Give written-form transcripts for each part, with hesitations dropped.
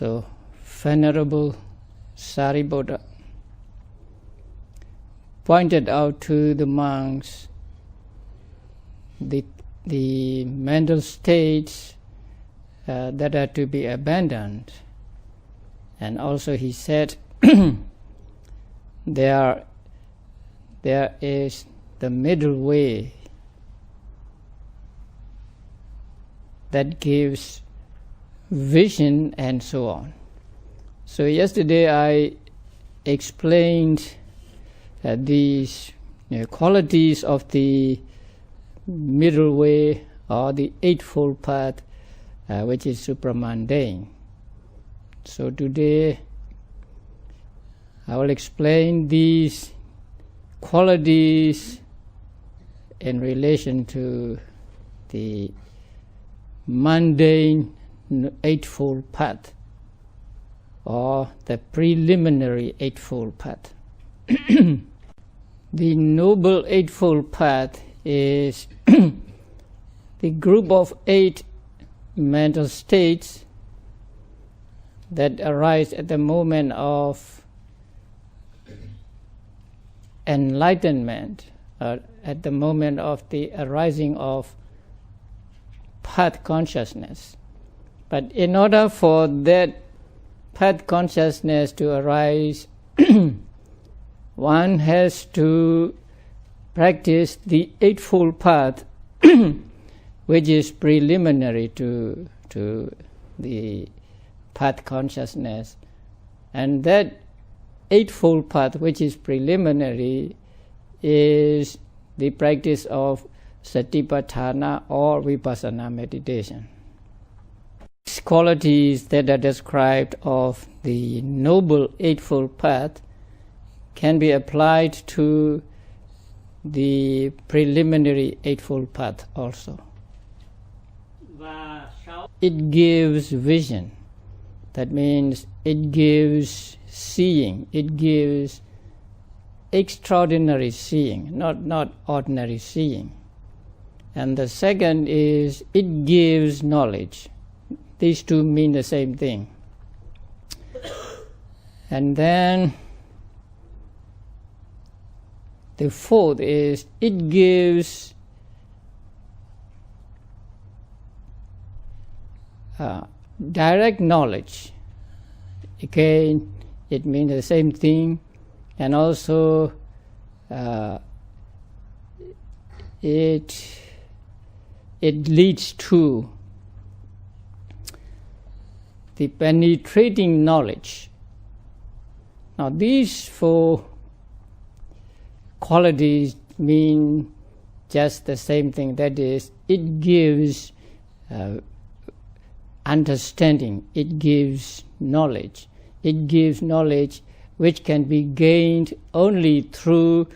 So, Venerable Sariputta pointed out to the monks the mental states that are to be abandoned. And also he said, there is the middle way that gives vision and so on. So yesterday I explained these qualities of the middle way or the Eightfold Path, which is supramundane. So today I will explain these qualities in relation to the mundane Eightfold Path or the preliminary Eightfold Path. The Noble Eightfold Path is the group of 8 mental states that arise at the moment of enlightenment, or at the moment of the arising of path consciousness. But in order for that path consciousness to arise, one has to practice the Eightfold Path, which is preliminary to the path consciousness. And that Eightfold Path, which is preliminary, is the practice of Satipatthana or Vipassana meditation. These qualities that are described of the Noble Eightfold Path can be applied to the preliminary Eightfold Path also. It gives vision. That means it gives seeing. It gives extraordinary seeing, not ordinary seeing. And the second is it gives knowledge. These two mean the same thing. And then the fourth is it gives direct knowledge. Again, it means the same thing. And also it leads to the penetrating knowledge. Now these 4 qualities mean just the same thing. That is, it gives understanding, it gives knowledge. It gives knowledge which can be gained only through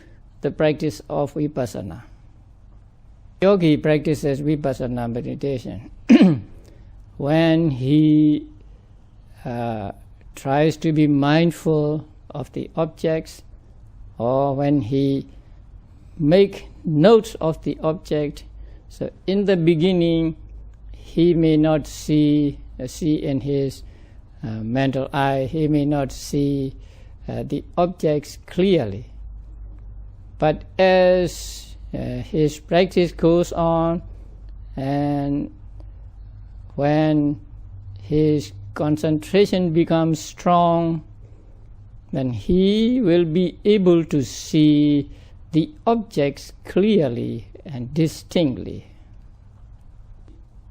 the practice of vipassana. Yogi practices vipassana meditation when he tries to be mindful of the objects, or when he make notes of the object. So in the beginning he may not see in his mental eye, he may not see the objects clearly. But as his practice goes on, and when his concentration becomes strong, then he will be able to see the objects clearly and distinctly.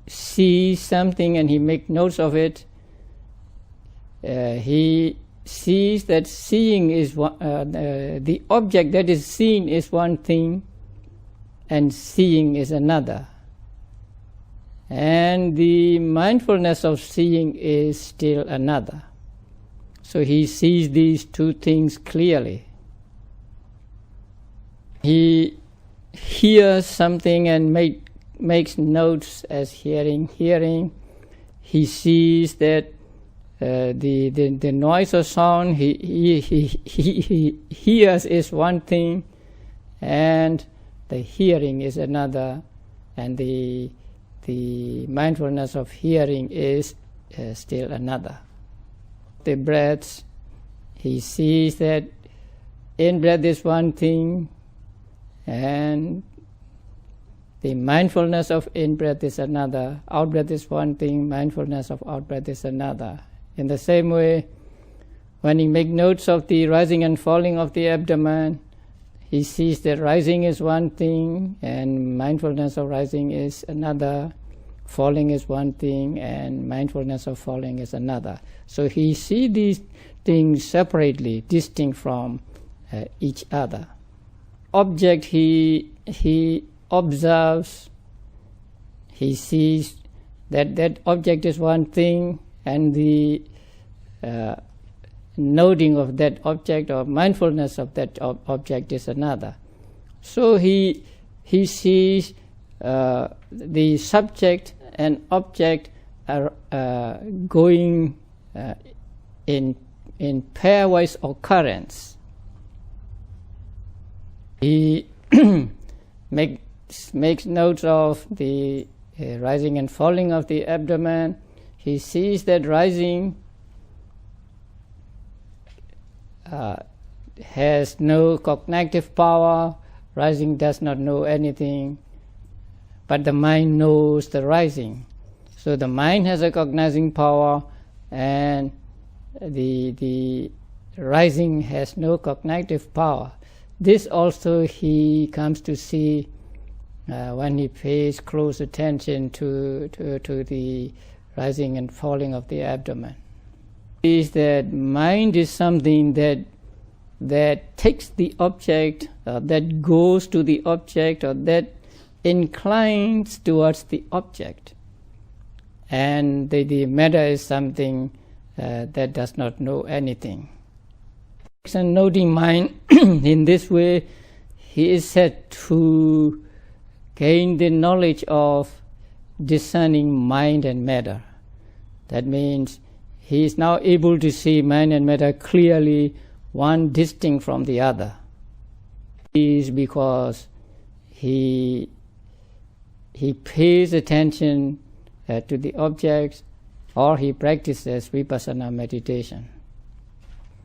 See something and he makes notes of it. He sees that seeing is the object that is seen is one thing, and seeing is another. And the mindfulness of seeing is still another. So he sees these 2 things clearly. He hears something and makes notes as hearing. He sees that the noise or sound he hears is one thing, and the hearing is another, and the mindfulness of hearing is still another. the breaths, he sees that in-breath is one thing, and the mindfulness of in-breath is another. Out-breath is one thing, mindfulness of out-breath is another. In the same way, when he makes notes of the rising and falling of the abdomen, he sees that rising is one thing and mindfulness of rising is another, falling is one thing and mindfulness of falling is another. So he sees these things separately, distinct from each other. Object he observes, he sees that that object is one thing, and the noting of that object or mindfulness of that object is another. So he sees the subject and object are going in pairwise occurrence. He makes notes of the rising and falling of the abdomen. He sees that rising has no cognitive power, rising does not know anything, but the mind knows the rising. So the mind has a cognizing power, and the rising has no cognitive power. This also he comes to see when he pays close attention to the rising and falling of the abdomen. Is that mind is something that takes the object, that goes to the object, or that inclines towards the object, and the matter is something that does not know anything. And noting mind in this way, he is said to gain the knowledge of discerning mind and matter. That means he is now able to see mind and matter clearly, one distinct from the other. This is because he pays attention to the objects, or he practices vipassana meditation.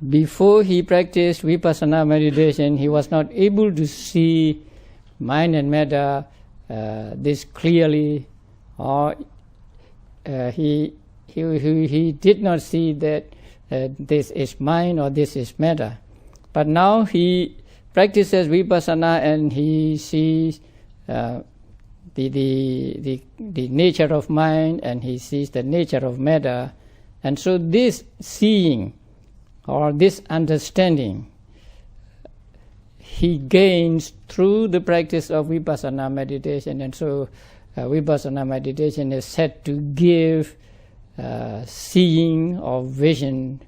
Before he practiced vipassana meditation, he was not able to see mind and matter this clearly, or he did not see that this is mind or this is matter. But now he practices vipassana and he sees the nature of mind, and he sees the nature of matter. And so this seeing or this understanding he gains through the practice of vipassana meditation. And so vipassana meditation is said to give seeing or vision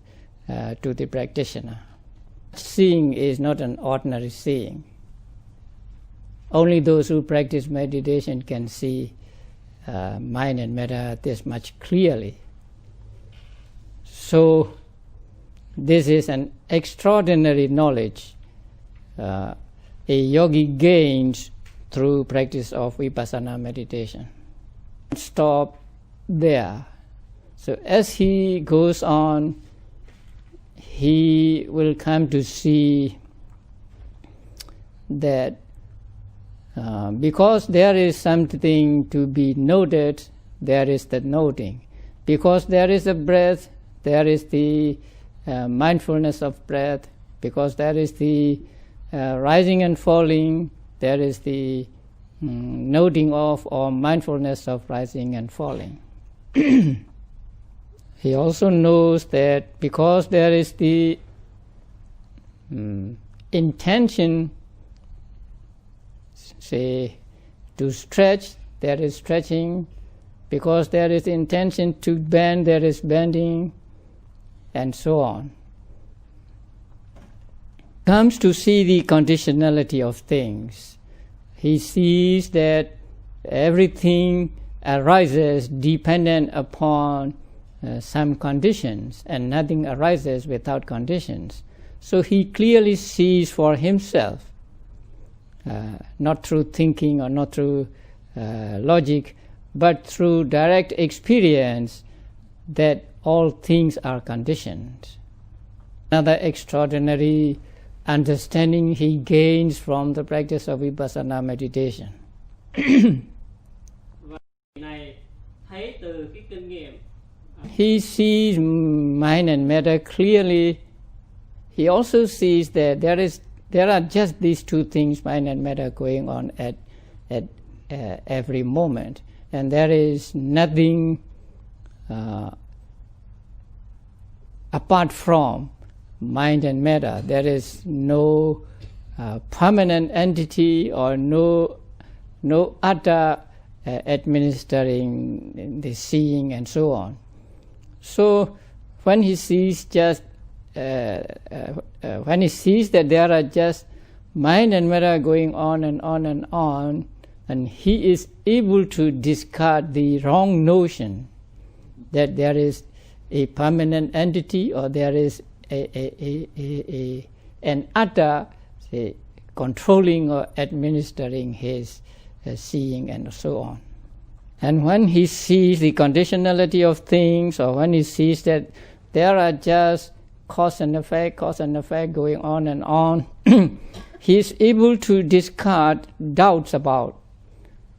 to the practitioner. Seeing is not an ordinary seeing. Only those who practice meditation can see mind and matter this much clearly. So this is an extraordinary knowledge a yogi gains through practice of vipassana meditation. Stop there. So as he goes on, he will come to see that because there is something to be noted, there is the noting. Because there is a breath, there is the mindfulness of breath. Because there is the rising and falling, there is the noting of or mindfulness of rising and falling. He also knows that because there is the intention, say, to stretch, there is stretching. Because there is intention to bend, there is bending, and so on. Comes to see the conditionality of things. He sees that everything arises dependent upon some conditions, and nothing arises without conditions. So he clearly sees for himself, not through thinking or not through logic, but through direct experience, that all things are conditioned. Another extraordinary understanding he gains from the practice of vipassana meditation. He sees mind and matter clearly. He also sees that there are just these two things, mind and matter, going on at every moment, and there is nothing apart from mind and matter. There is no permanent entity or no other administering the seeing and so on. So when he sees that there are just mind and matter going on and on and on, and he is able to discard the wrong notion that there is a permanent entity or there is an other, say, controlling or administering his seeing and so on. And when he sees the conditionality of things, or when he sees that there are just cause and effect going on and on, he is able to discard doubts about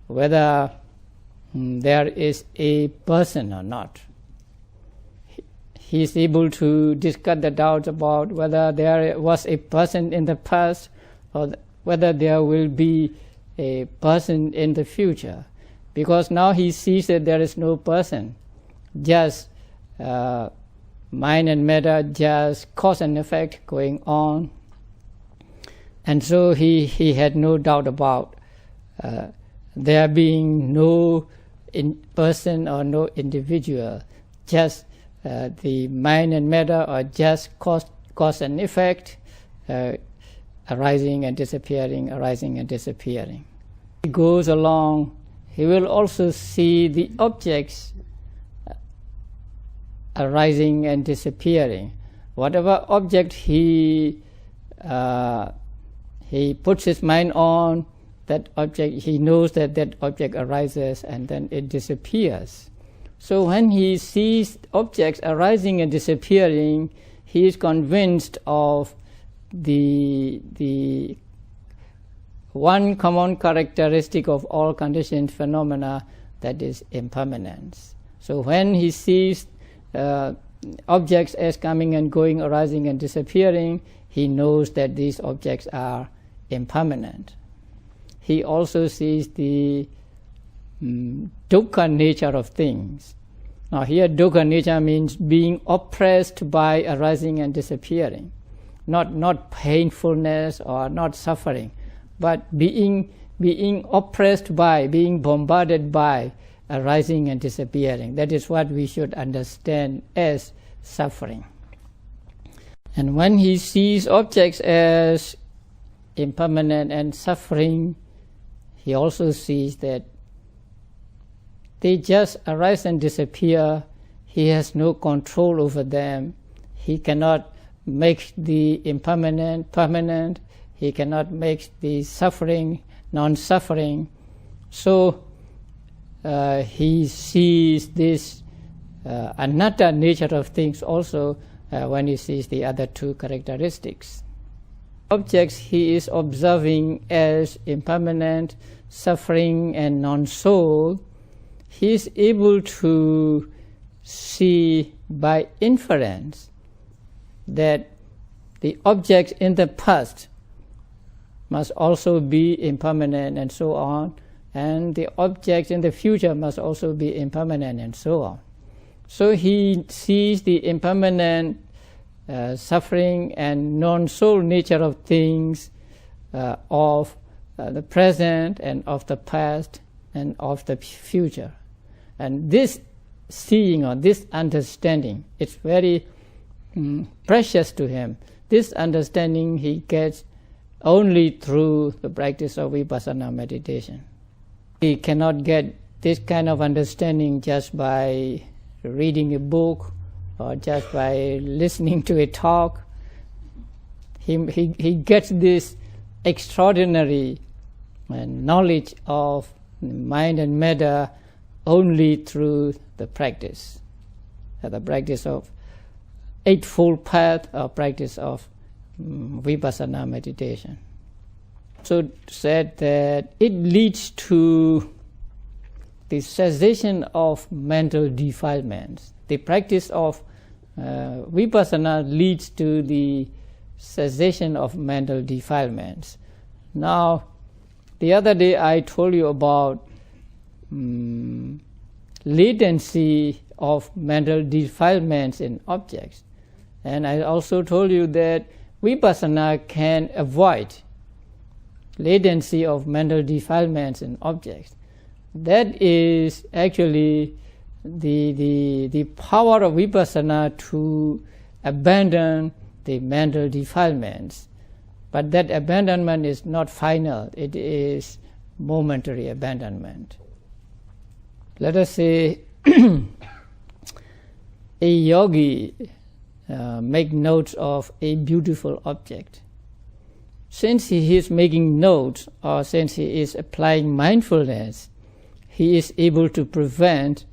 whether there is a person or not. He is able to discard the doubts about whether there was a person in the past or whether there will be a person in the future. Because now he sees that there is no person, just mind and matter, just cause and effect going on. And so he had no doubt about there being no person or no individual, just the mind and matter are just cause and effect, arising and disappearing, arising and disappearing. He goes along, he will also see the objects arising and disappearing. Whatever object he puts his mind on, that object, he knows that that object arises and then it disappears. So when he sees objects arising and disappearing, he is convinced of the one common characteristic of all conditioned phenomena, that is impermanence. So when he sees objects as coming and going, arising and disappearing, he knows that these objects are impermanent. He also sees the dukkha nature of things. Now here dukkha nature means being oppressed by arising and disappearing. Not painfulness or not suffering, but being oppressed by, being bombarded by arising and disappearing. That is what we should understand as suffering. And when he sees objects as impermanent and suffering, he also sees that they just arise and disappear. He has no control over them. He cannot make the impermanent permanent. He cannot make the suffering non-suffering. So he sees this anatta nature of things also when he sees the other two characteristics. Objects he is observing as impermanent, suffering and non-soul, he is able to see by inference that the objects in the past must also be impermanent and so on, and the objects in the future must also be impermanent and so on. So he sees the impermanent suffering and non-soul nature of things, of the present and of the past and of the future. And this seeing or this understanding, it's very precious to him. This understanding he gets only through the practice of vipassana meditation. He cannot get this kind of understanding just by reading a book or just by listening to a talk. He gets this extraordinary knowledge of mind and matter only through the practice. the practice of Eightfold Path or practice of Vipassana meditation. So said that it leads to the cessation of mental defilements. The practice of Vipassana leads to the cessation of mental defilements. Now, the other day I told you about latency of mental defilements in objects. And I also told you that Vipassana can avoid latency of mental defilements in objects. That is actually the power of Vipassana to abandon the mental defilements. But that abandonment is not final, it is momentary abandonment. Let us say a yogi make notes of a beautiful object. Since he is making notes, or since he is applying mindfulness, he is able to prevent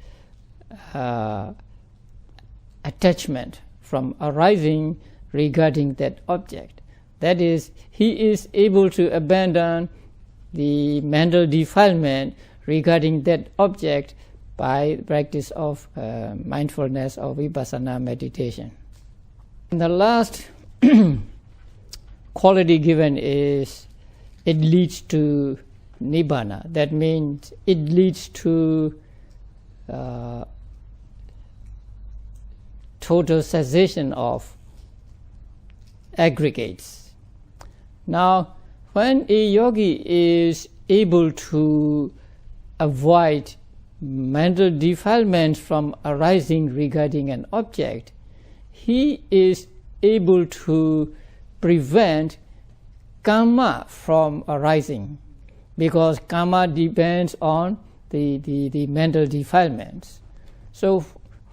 attachment from arising regarding that object. That is, he is able to abandon the mental defilement regarding that object by practice of mindfulness or Vipassana meditation. And the last quality given is it leads to Nibbana. That means it leads to total cessation of aggregates. Now, when a yogi is able to avoid mental defilements from arising regarding an object, he is able to prevent karma from arising, because karma depends on the mental defilements. So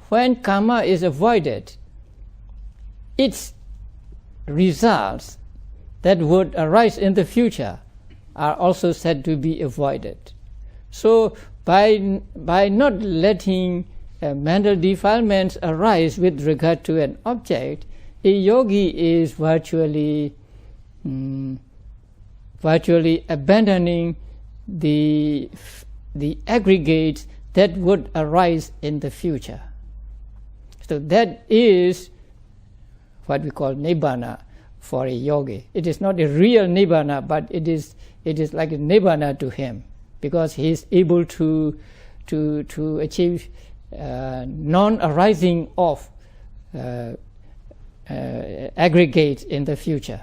when karma is avoided, its results that would arise in the future are also said to be avoided. So by not letting mental defilements arise with regard to an object, a yogi is virtually abandoning the aggregates that would arise in the future. So that is what we call Nibbana for a yogi. It is not a real Nibbana, but it is like a Nibbana to him, because he is able to achieve non-arising of aggregates in the future.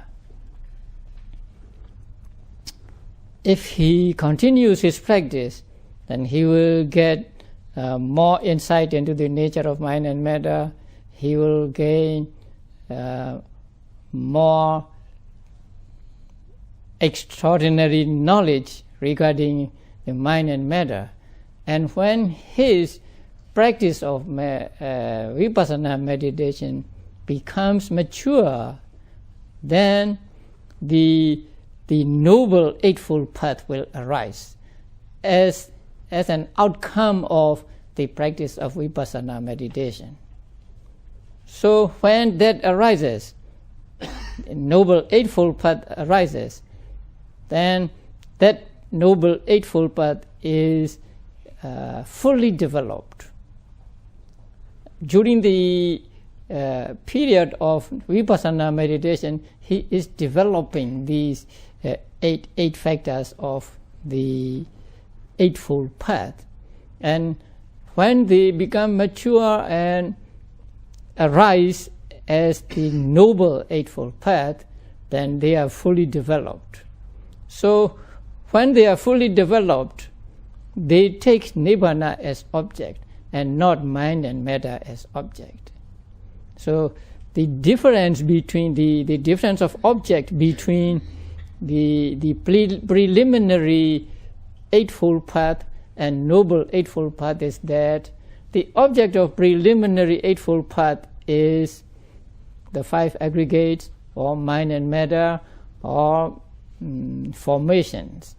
If he continues his practice, then he will get more insight into the nature of mind and matter. He will gain more extraordinary knowledge regarding the mind and matter. And when his practice of Vipassana meditation becomes mature, then the Noble Eightfold Path will arise as an outcome of the practice of Vipassana meditation. So when that arises, the Noble Eightfold Path arises, then that Noble Eightfold Path is fully developed. During the period of Vipassana meditation, he is developing these eight factors of the Eightfold Path. And when they become mature and arise as the Noble Eightfold Path, then they are fully developed. So when they are fully developed, they take Nibbana as object and not mind and matter as object. So the difference between the difference of object between the preliminary Eightfold Path and Noble Eightfold Path is that the object of preliminary Eightfold Path is the five aggregates, or mind and matter, or formations.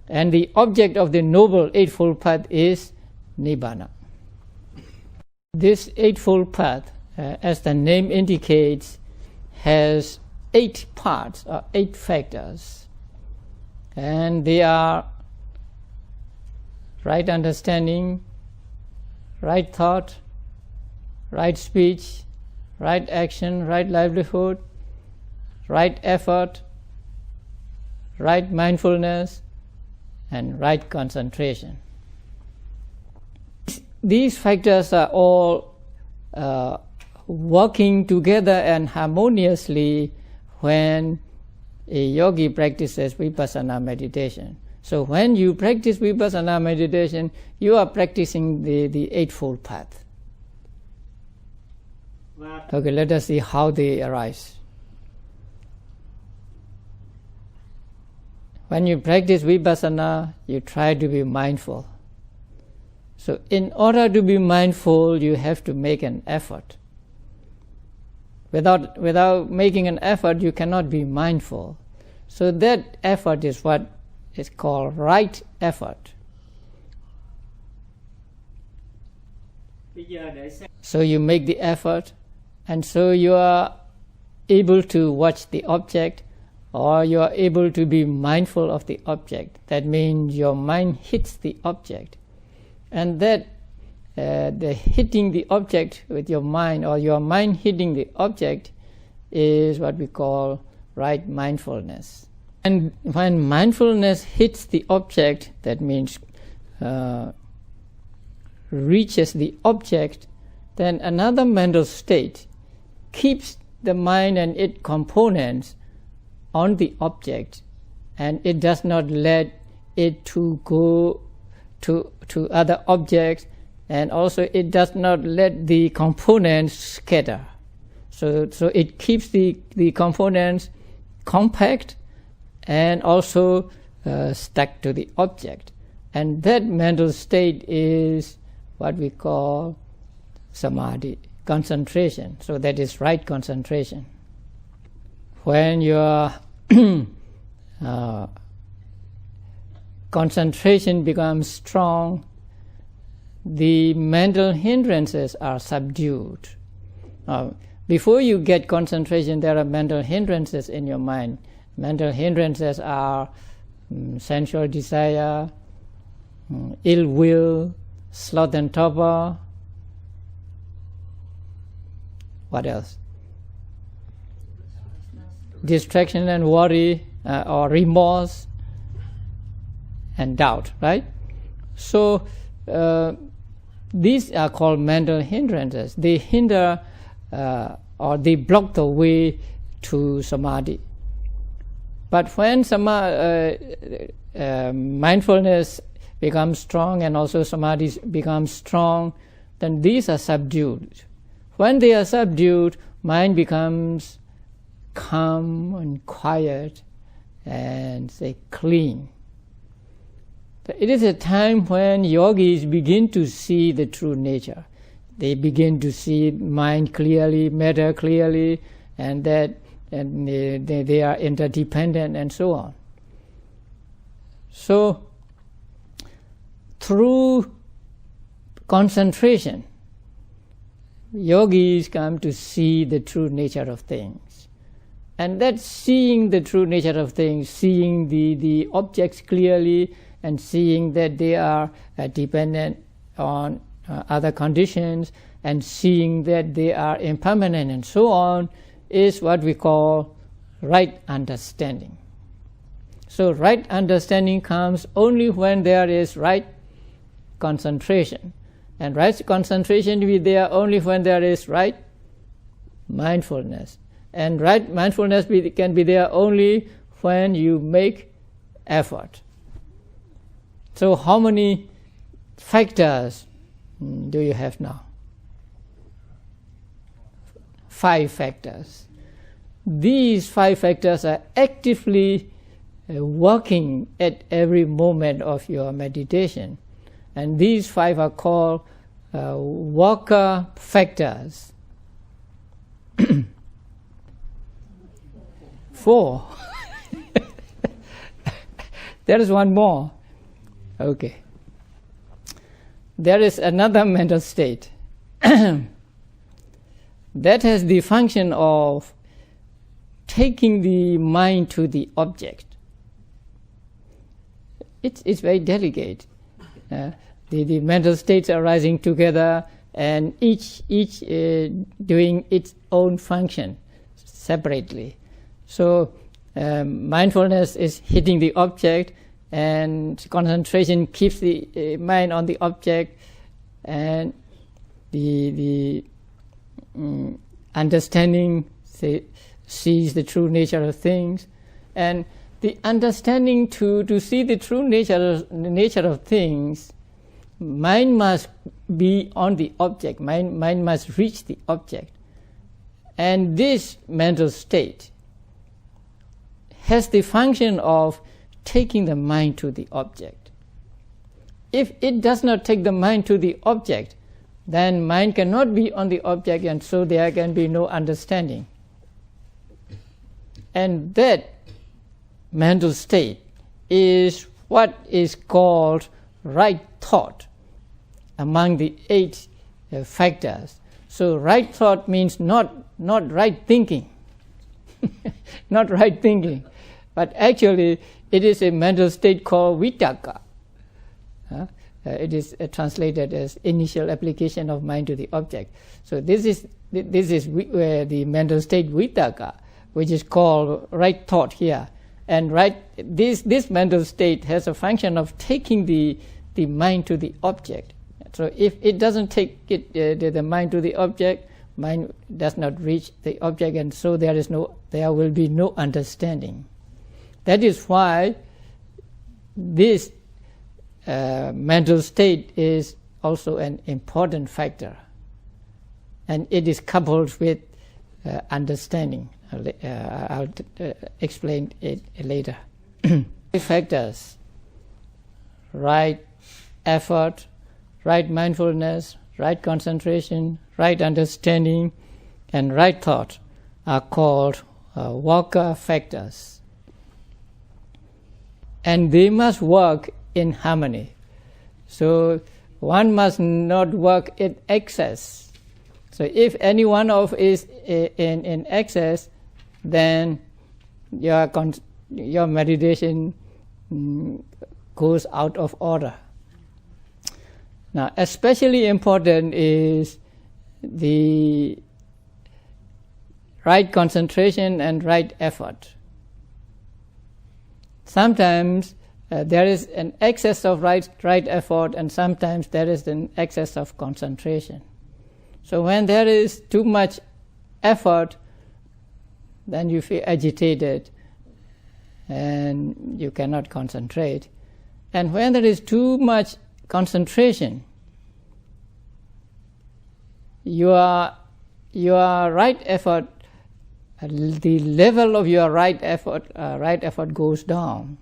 And the object of the Noble Eightfold Path is Nibbana. This Eightfold Path, as the name indicates, has 8 parts or 8 factors, and they are right understanding, right thought, right speech, right action, right livelihood, right effort, right mindfulness, and right concentration. These factors are all working together and harmoniously when a yogi practices vipassana meditation. So when you practice vipassana meditation, you are practicing the Eightfold Path. Okay, let us see how they arise. When you practice vipassana, you try to be mindful. So in order to be mindful, you have to make an effort. Without making an effort, you cannot be mindful. So that effort is what is called right effort. So you make the effort, and so you are able to watch the object, or you are able to be mindful of the object. That means your mind hits the object, and that the hitting the object with your mind, or your mind hitting the object, is what we call right mindfulness. And when mindfulness hits the object, that means reaches the object, then another mental state keeps the mind and its components on the object, and it does not let it to go to other objects, and also it does not let the components scatter. So it keeps the components compact and also stuck to the object. And that mental state is what we call samadhi, concentration. So that is right concentration. When your concentration becomes strong, the mental hindrances are subdued. Before you get concentration, there are mental hindrances in your mind. Mental hindrances are sensual desire, ill will, sloth and torpor. What else? Distraction and worry, or remorse and doubt, right? So these are called mental hindrances. They hinder or they block the way to samadhi. But when mindfulness becomes strong and also samadhi becomes strong, then these are subdued. When they are subdued, mind becomes calm and quiet and say clean. It is a time when yogis begin to see the true nature. They begin to see mind clearly, matter clearly, and that they are interdependent and so on. So through concentration, yogis come to see the true nature of things. And that seeing the true nature of things, seeing the objects clearly, and seeing that they are dependent on other conditions, and seeing that they are impermanent and so on, is what we call right understanding. So right understanding comes only when there is right concentration. And right concentration will be there only when there is right mindfulness. And right mindfulness can be there only when you make effort. So how many factors do you have now? 5 factors. These 5 factors are actively working at every moment of your meditation. And these 5 are called worker factors. 4. There is one more. Okay. There is another mental state. that has the function of taking the mind to the object. It's very delicate. The mental states are arising together, and each doing its own function separately. So mindfulness is hitting the object, and concentration keeps the mind on the object, and the understanding sees the true nature of things, and the understanding to see the true nature of things, mind must be on the object, mind must reach the object. And this mental state has the function of taking the mind to the object. If it does not take the mind to the object, then mind cannot be on the object, and so there can be no understanding. And that mental state is what is called right thought among the 8 factors. So right thought means not right thinking, not right thinking, but actually it is a mental state called vitakka. It is translated as initial application of mind to the object. So this is the mental state vitakka, which is called right thought here. And this mental state has a function of taking the mind to the object. So if it doesn't take the mind to the object, mind does not reach the object, and so there will be no understanding. That is why this mental state is also an important factor, and it is coupled with understanding. I'll explain it later. Factors: right effort, right mindfulness, right concentration, right understanding, and right thought are called Vaka factors. And they must work in harmony. So one must not work in excess. So if any one of is in excess, then your meditation goes out of order. Now, especially important is the right concentration and right effort. Sometimes there is an excess of right effort, and sometimes there is an excess of concentration. So when there is too much effort, then you feel agitated and you cannot concentrate. And when there is too much concentration, your right effort, the level of your right effort goes down.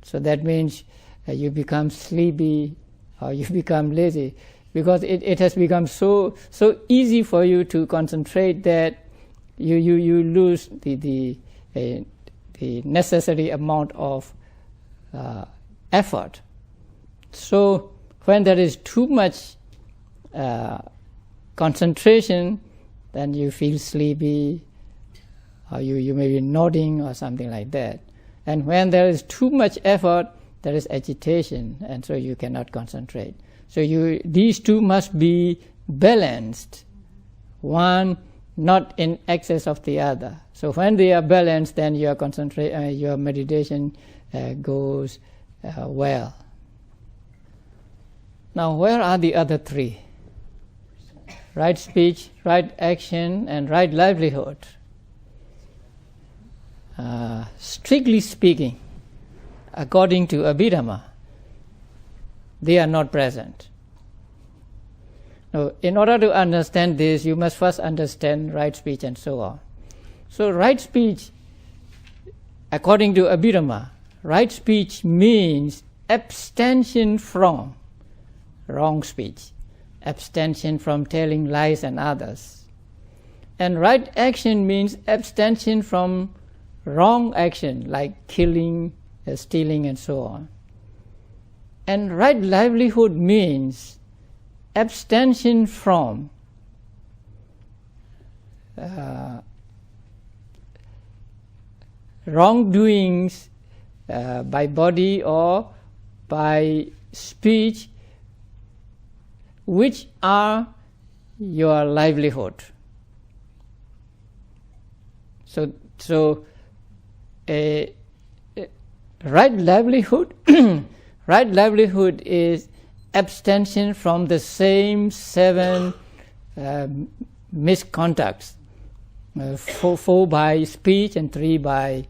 So that means you become sleepy or you become lazy, because it has become so easy for you to concentrate that you lose the necessary amount of effort. So when there is too much concentration, then you feel sleepy, or you may be nodding or something like that. And when there is too much effort, there is agitation, and so you cannot concentrate. So these two must be balanced, one not in excess of the other. So when they are balanced, then your meditation goes well. Now, where are the other 3? Right speech, right action, and right livelihood. Strictly speaking, according to Abhidhamma, they are not present. Now, in order to understand this, you must first understand right speech and so on. So right speech, according to Abhidhamma, right speech means abstention from wrong speech, abstention from telling lies and others. And right action means abstention from wrong action, like killing, stealing, and so on. And right livelihood means abstention from wrongdoings by body or by speech, which are your livelihood. So a right livelihood, right livelihood is abstention from the same 7 misconducts, 4 by speech and 3 by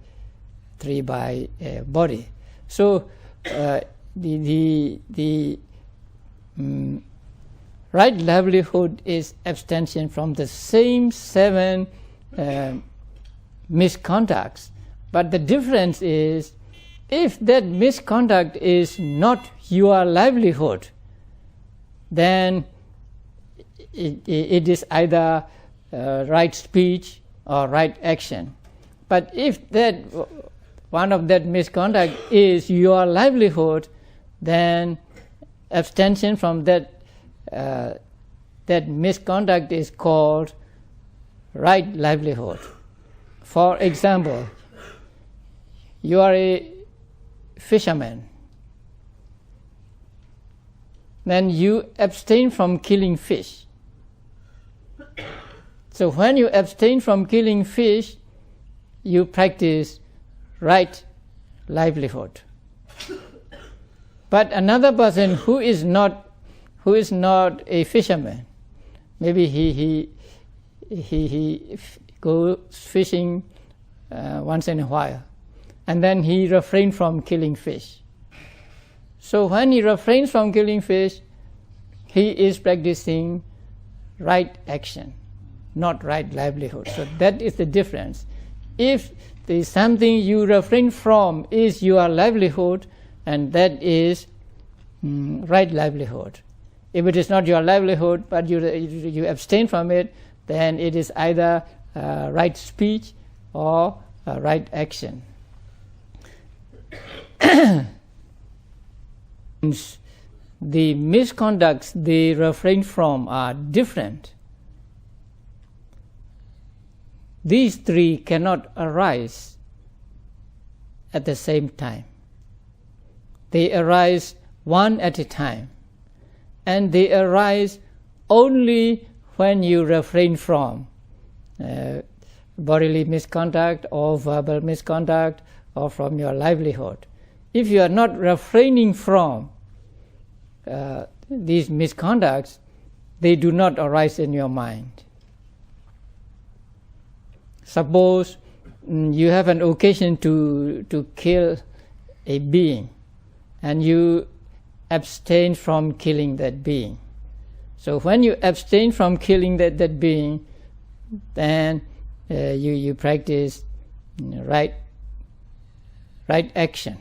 body. So the right livelihood is abstention from the same 7 misconducts. But the difference is, if that misconduct is not your livelihood, then it is either right speech or right action. But if that one of that misconduct is your livelihood, then abstention from that misconduct is called right livelihood. For example, you are a fisherman, then you abstain from killing fish. So when you abstain from killing fish, you practice right livelihood. But another person who is not a fisherman, maybe he goes fishing once in a while, and then he refrains from killing fish. So when he refrains from killing fish, he is practicing right action, not right livelihood. So that is the difference. If there is something you refrain from is your livelihood, and that is right livelihood. If it is not your livelihood, but you abstain from it, then it is either right speech or right action. The misconducts they refrain from are different. These 3 cannot arise at the same time. They arise one at a time, and they arise only when you refrain from bodily misconduct or verbal misconduct or from your livelihood. If you are not refraining from these misconducts, they do not arise in your mind. Suppose you have an occasion to kill a being, and you abstain from killing that being. So when you abstain from killing that being, then you practice right action.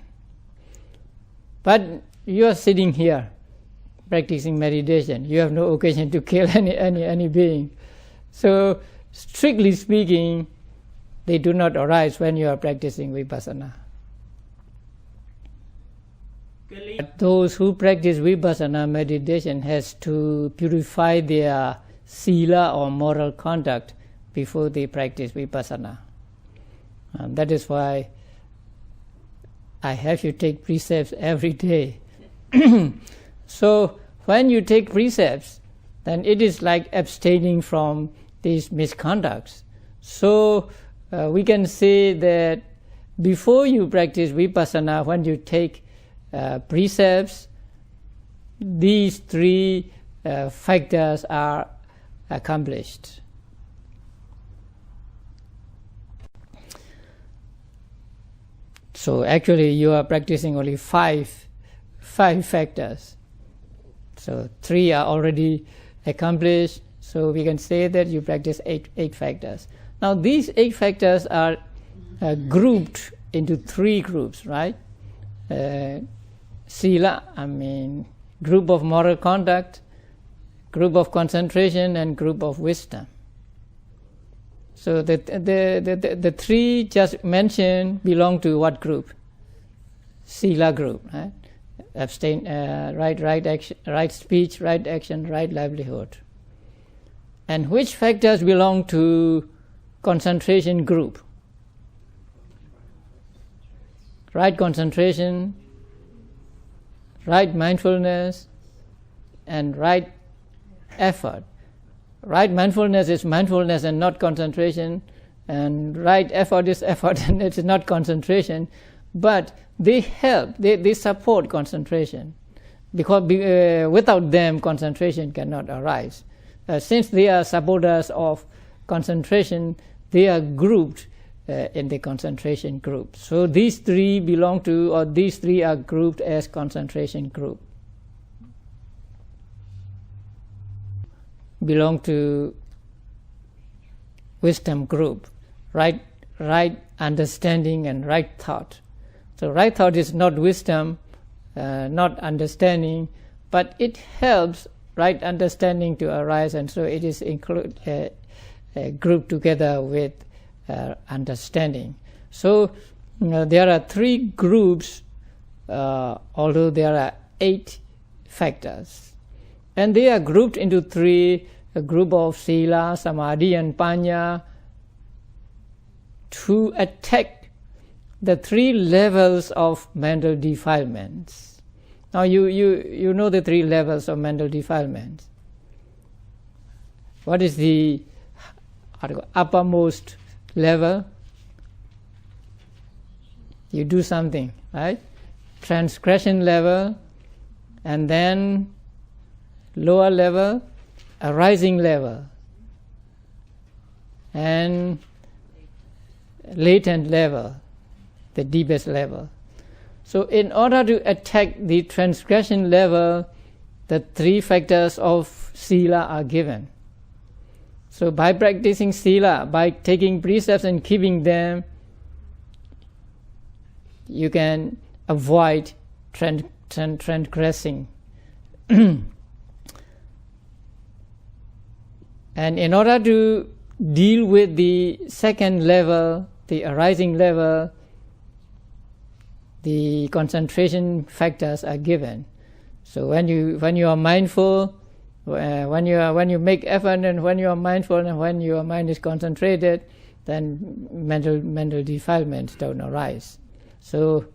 But you are sitting here practicing meditation. You have no occasion to kill any being. So strictly speaking, they do not arise when you are practicing vipassana. But those who practice vipassana meditation has to purify their sila or moral conduct before they practice vipassana. That is why I have you take precepts every day. So when you take precepts, then it is like abstaining from these misconducts. So we can say that before you practice vipassana, when you take precepts, these 3 factors are accomplished. So actually you are practicing only 5 factors. So 3 are already accomplished, so we can say that you practice 8 factors. Now these 8 factors are grouped into 3 groups, right? Sila, group of moral conduct, group of concentration, and group of wisdom. So the 3 just mentioned belong to what group? Sila group, right? Abstain, right action, right speech, right action, right livelihood. And which factors belong to concentration group. Right concentration, right mindfulness, and right effort. Right mindfulness is mindfulness and not concentration, and right effort is effort and it's not concentration, but they help, they support concentration, because without them concentration cannot arise. Since they are supporters of concentration, they are grouped in the concentration group. So these three belong to, or these three are grouped as concentration group. Belong to wisdom group, right understanding and right thought. So right thought is not wisdom, not understanding, but it helps right understanding to arise, and so it is grouped together with understanding. So there are three groups, although there are 8 factors, and they are grouped into three: a group of sila, samadhi, and panya, to attack the 3 levels of mental defilements. Now you know the 3 levels of mental defilements. What is the uppermost level? You do something, right? Transgression level, and then lower level, arising level, and latent level, the deepest level. So in order to attack the transgression level, the 3 factors of sila are given. So by practicing sila, by taking precepts and keeping them, you can avoid transgressing. And in order to deal with the second level, the arising level, the concentration factors are given. So when you are mindful, when you make effort, and when you are mindful, and when your mind is concentrated, then mental defilements don't arise. So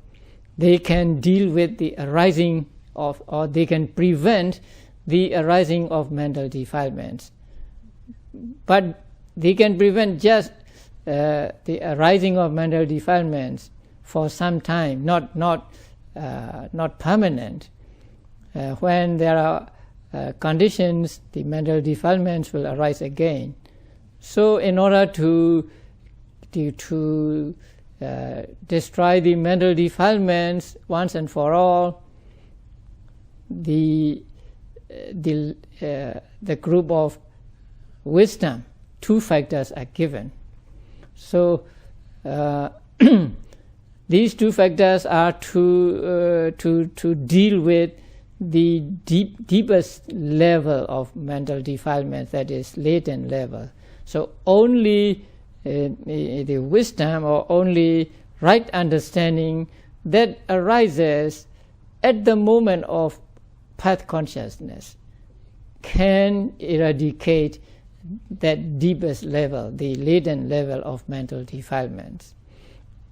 they can deal with the arising of, or they can prevent the arising of mental defilements. But they can prevent just the arising of mental defilements for some time, not permanent. When there are conditions, the mental defilements will arise again. So in order to destroy the mental defilements once and for all, the group of wisdom, 2 factors are given. So these 2 factors are to deal with the deepest level of mental defilement, that is latent level. So only the wisdom, or only right understanding that arises at the moment of path consciousness can eradicate that deepest level, the latent level of mental defilements.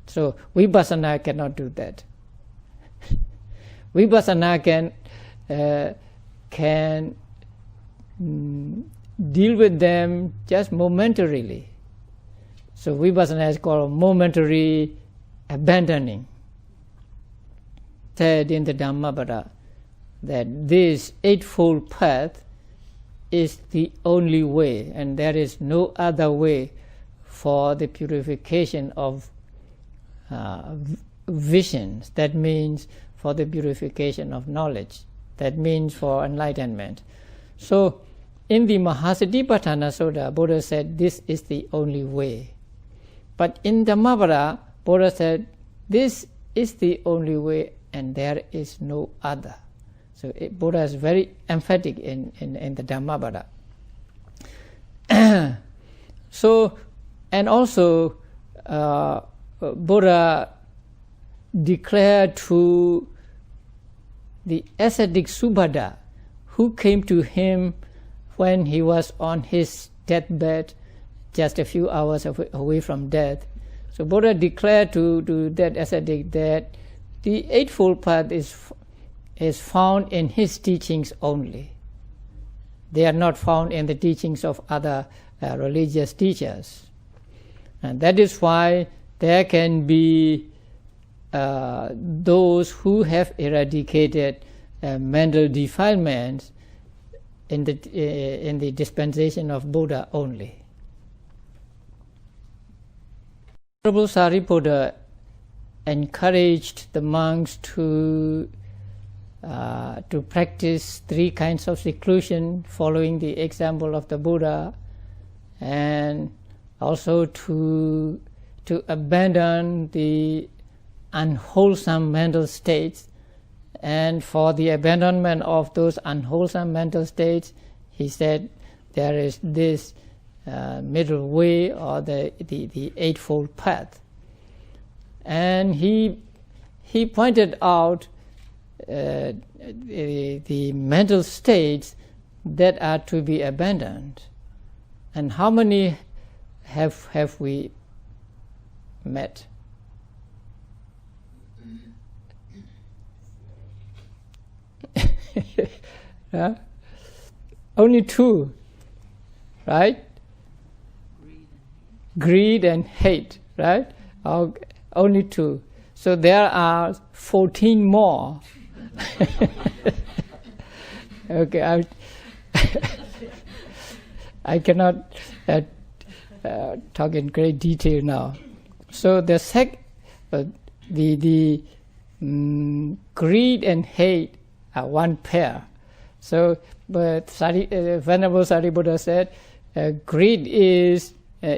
So vipassana cannot do that. Vipassana can deal with them just momentarily. So vipassana is called momentary abandoning. Said in the Dhammapada that this eightfold path is the only way, and there is no other way for the purification of visions. That means for the purification of knowledge. That means for enlightenment. So in the Mahasatipatthanasutta, Buddha said this is the only way. But in Dhammapada, Buddha said this is the only way and there is no other. So Buddha is very emphatic in the Dhammapada. So, and also Buddha declared to the ascetic Subhadda, who came to him when he was on his deathbed, just a few hours away from death. So Buddha declared to that ascetic that the Eightfold Path is found in his teachings only. They are not found in the teachings of other religious teachers. And that is why there can be those who have eradicated mental defilements in the dispensation of Buddha only. Honorable Sariputta encouraged the monks to practice 3 kinds of seclusion following the example of the Buddha, and also to abandon the unwholesome mental states. And for the abandonment of those unwholesome mental states, he said there is this middle way, or the Eightfold Path. And he pointed out the mental states that are to be abandoned. And how many have we met? Only 2, right? Greed and hate, right? Only 2. So there are 14 more. Okay, I cannot talk in great detail now. So the greed and hate are one pair. So, but Venerable Sariputta said, greed is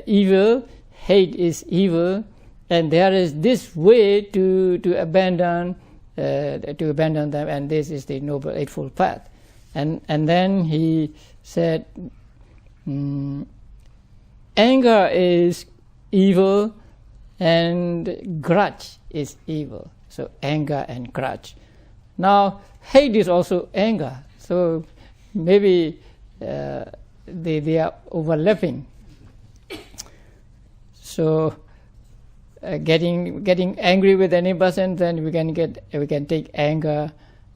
evil, hate is evil, and there is this way to abandon them, and this is the Noble Eightfold Path. And then he said, anger is evil and grudge is evil. So anger and grudge. Now hate is also anger. So maybe they are overlapping. So getting angry with any person, then we can take anger,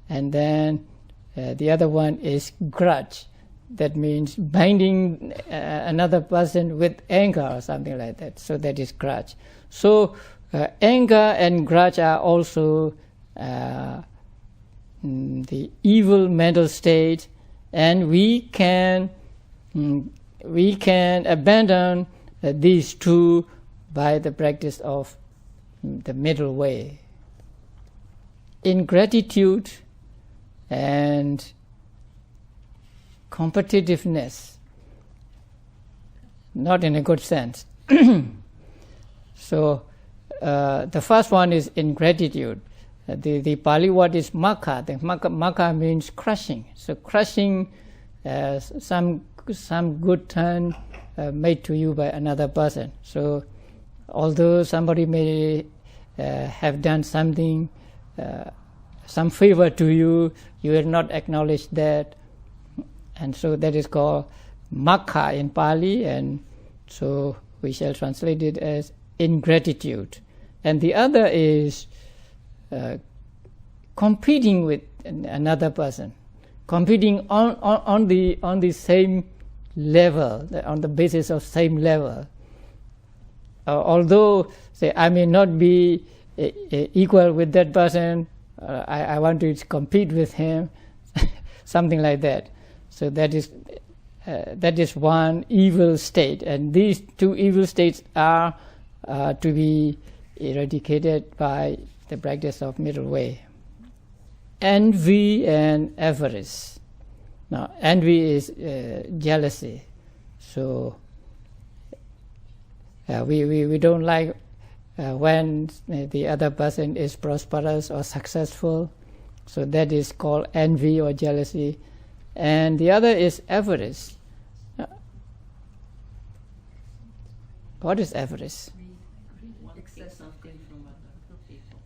and then the other one is grudge. That means binding another person with anger or something like that. So that is grudge. So anger and grudge are also the evil mental state, and we can abandon these 2 by the practice of the middle way. Ingratitude and competitiveness, not in a good sense. So the first one is ingratitude. The Pali word is makha. The makha means crushing. So crushing some good turn made to you by another person. So although somebody may have done something, some favor to you, you will not acknowledge that. And so that is called makha in Pali, and so we shall translate it as ingratitude. And the other is competing with another person, competing on the same level, on the basis of same level. Although, say, I may not be equal with that person, I want to compete with him, something like that. So that is one evil state, and these 2 evil states are to be eradicated by the practice of middle way. Envy and avarice. Now, envy is jealousy. So we don't like when the other person is prosperous or successful. So that is called envy or jealousy. And the other is avarice. What is avarice? Excess something from other people.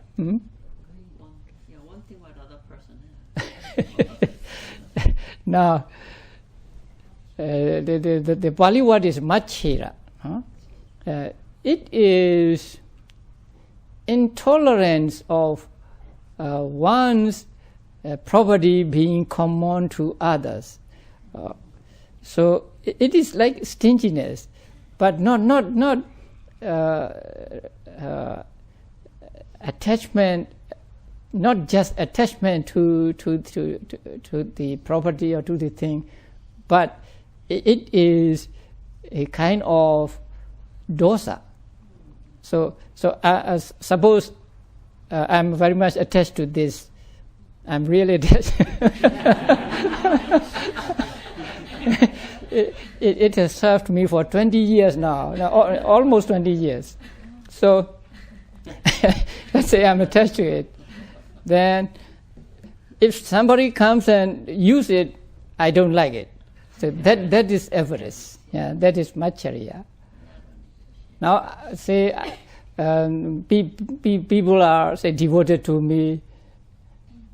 One thing what other person has. Now, the Pali word is machira. It is intolerance of one's property being common to others. So it is like stinginess, but not attachment, not just attachment to the property or to the thing, but it is a kind of dosa. So suppose I'm very much attached to this. I'm really attached. It has served me for 20 years now, almost 20 years. So let's say I'm attached to it. Then if somebody comes and use it, I don't like it. So that is avarice. Yeah, that is macharya. Now, say people are, say, devoted to me.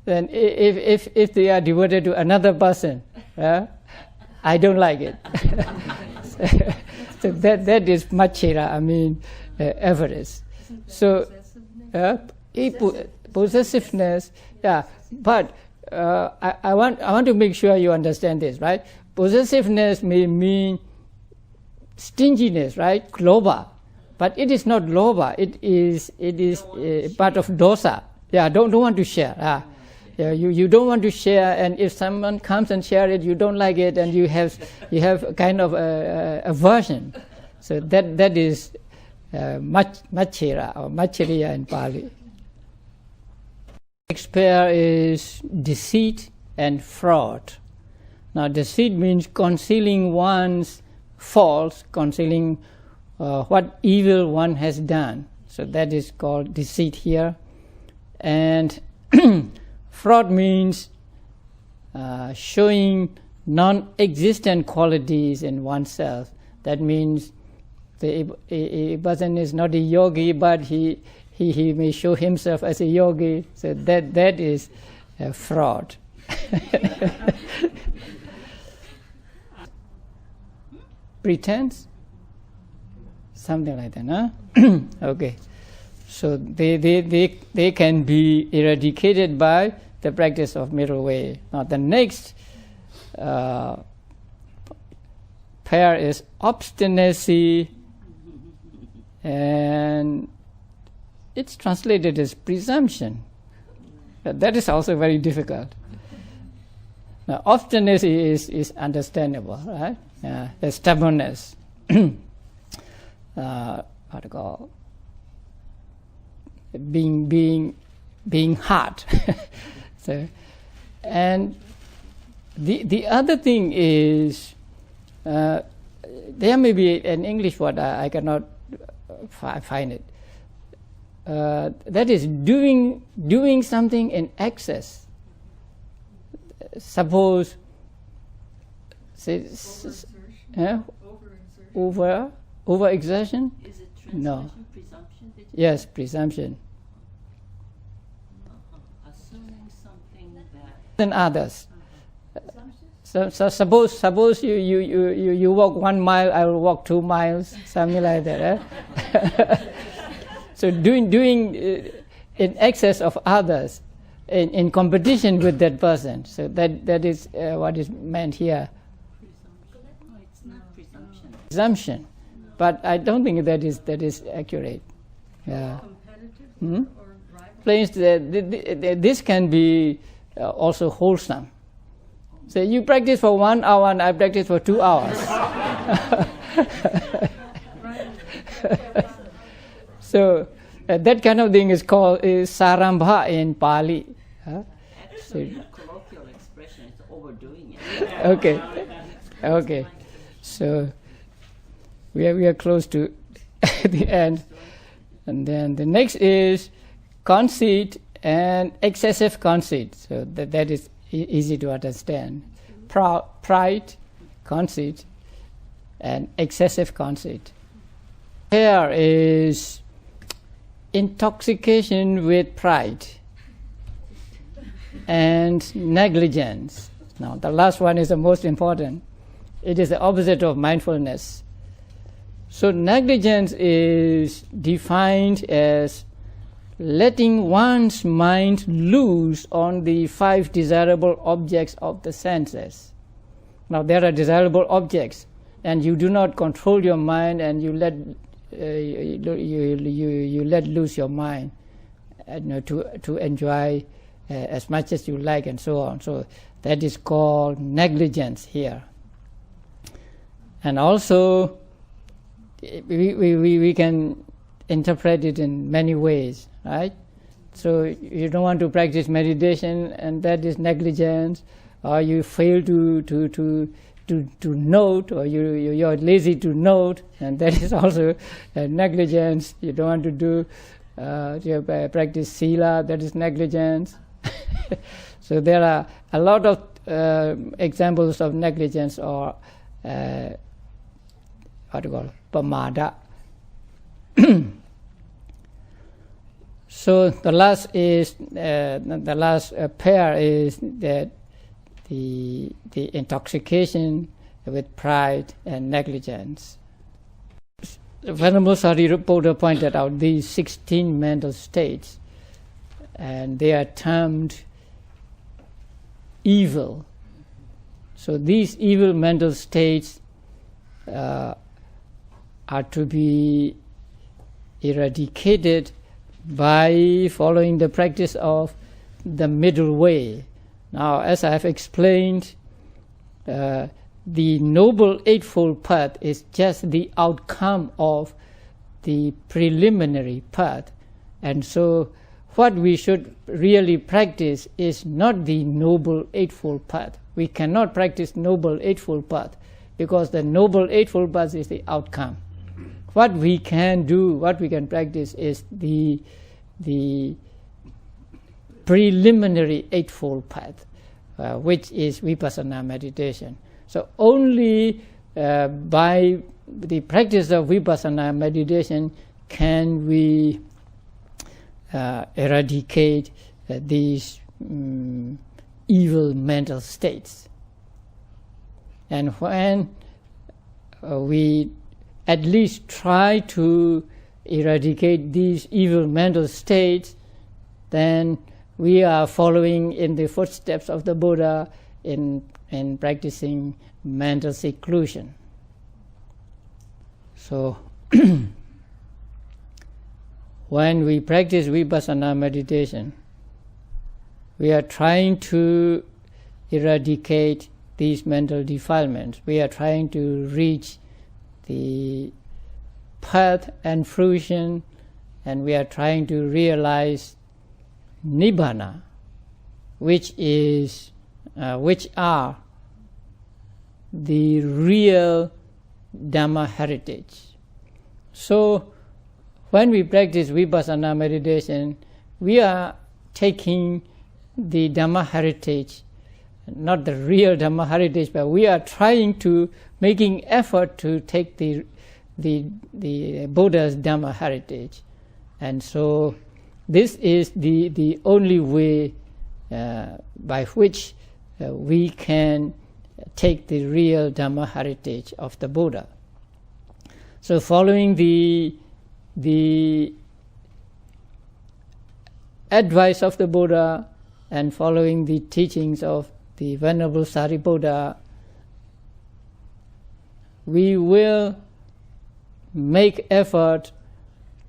Then if they are devoted to another person, I don't like it. So that is macharya, avarice. So possessiveness, yeah. But I want to make sure you understand this, right? Possessiveness may mean stinginess, right? Lobha, but it is not lobha. It is part of dosa. Yeah, don't want to share. Yeah, you don't want to share, and if someone comes and share it, you don't like it, and you have kind of aversion. So that is macharya or macharya in Pali. Next pair is deceit and fraud. Now, deceit means concealing one's faults, concealing what evil one has done. So that is called deceit here. And fraud means showing non-existent qualities in oneself. That means a person is not a yogi, but he may show himself as a yogi. So that is fraud. Pretense, something like that, huh? Okay. So they can be eradicated by the practice of middle way. Now the next pair is obstinacy, and it's translated as presumption. But that is also very difficult. Now obstinacy is understandable, right? The stubbornness. What to call? Being hard. So, and the other thing is there may be an English word, I cannot find it. That is doing something in excess. Suppose, say, over exertion. Is it translation? No. Presumption? Yes, presumption. Assuming something that Than others. So suppose you walk 1 mile, I will walk 2 miles, something like that. So doing in excess of others, in competition with that person. So that is what is meant here. presumption. No, it's not presumption. Presumption, but I don't think that is accurate. Yeah. Competitive or rival? Plains this can be also wholesome. So you practice for 1 hour and I practice for 2 hours. So that kind of thing is called sarambha in Pali. Actually, the colloquial expression is overdoing it. Okay. So we are close to the end. And then the next is conceit and excessive conceit. So that is easy to understand. Pride, conceit, and excessive conceit. Here is intoxication with pride and negligence. Now, the last one is the most important. It is the opposite of mindfulness. So negligence is defined as letting one's mind loose on the 5 desirable objects of the senses. Now there are desirable objects, and you do not control your mind, and you let you let loose your mind, to enjoy as much as you like, and so on. So that is called negligence here. And also we can interpret it in many ways, right? So you don't want to practice meditation, and that is negligence, or you fail to note, or you're lazy to note, and that is also negligence. You don't want to do practice sila, that is negligence. So there are a lot of examples of negligence, or what do you call it? Pamada. So the last pair is that the intoxication with pride and negligence. Venerable Sariputta pointed out these 16 mental states, and they are termed evil. So these evil mental states are to be eradicated by following the practice of the middle way. Now, as I have explained, the Noble Eightfold Path is just the outcome of the preliminary path. And so what we should really practice is not the Noble Eightfold Path. We cannot practice Noble Eightfold Path because the Noble Eightfold Path is the outcome. What we can do, what we can practice is the preliminary Eightfold Path, which is Vipassana meditation. So only by the practice of Vipassana meditation can we eradicate these evil mental states. And when we at least try to eradicate these evil mental states, then we are following in the footsteps of the Buddha in practicing mental seclusion. So when we practice Vipassana meditation, we are trying to eradicate these mental defilements. We are trying to reach the path and fruition, and we are trying to realize Nibbana, which are the real Dhamma heritage. So when we practice Vipassana meditation, we are taking the Dhamma heritage, not the real Dhamma heritage, but we are trying to making effort to take the Buddha's Dhamma heritage. And so this is the only way by which we can take the real Dhamma heritage of the Buddha. So following the advice of the Buddha and following the teachings of the Venerable Sariputta, we will make effort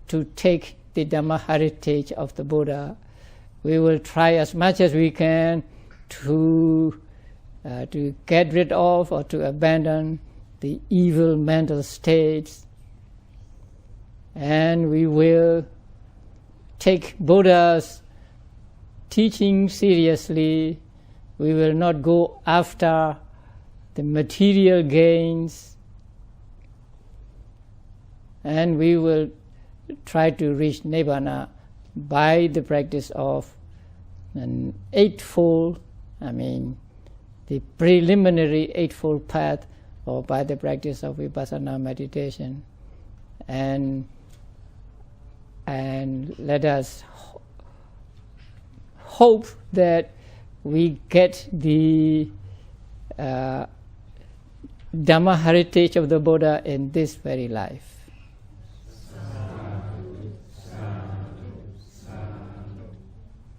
to take the Dhamma heritage of the Buddha. We will try as much as we can to get rid of or to abandon the evil mental states, and we will take Buddha's teaching seriously. We will not go after the material gains, and we will try to reach Nibbana by the practice of an eightfold, the preliminary eightfold path, or by the practice of Vipassana meditation. And let us hope that we get the Dhamma heritage of the Buddha in this very life.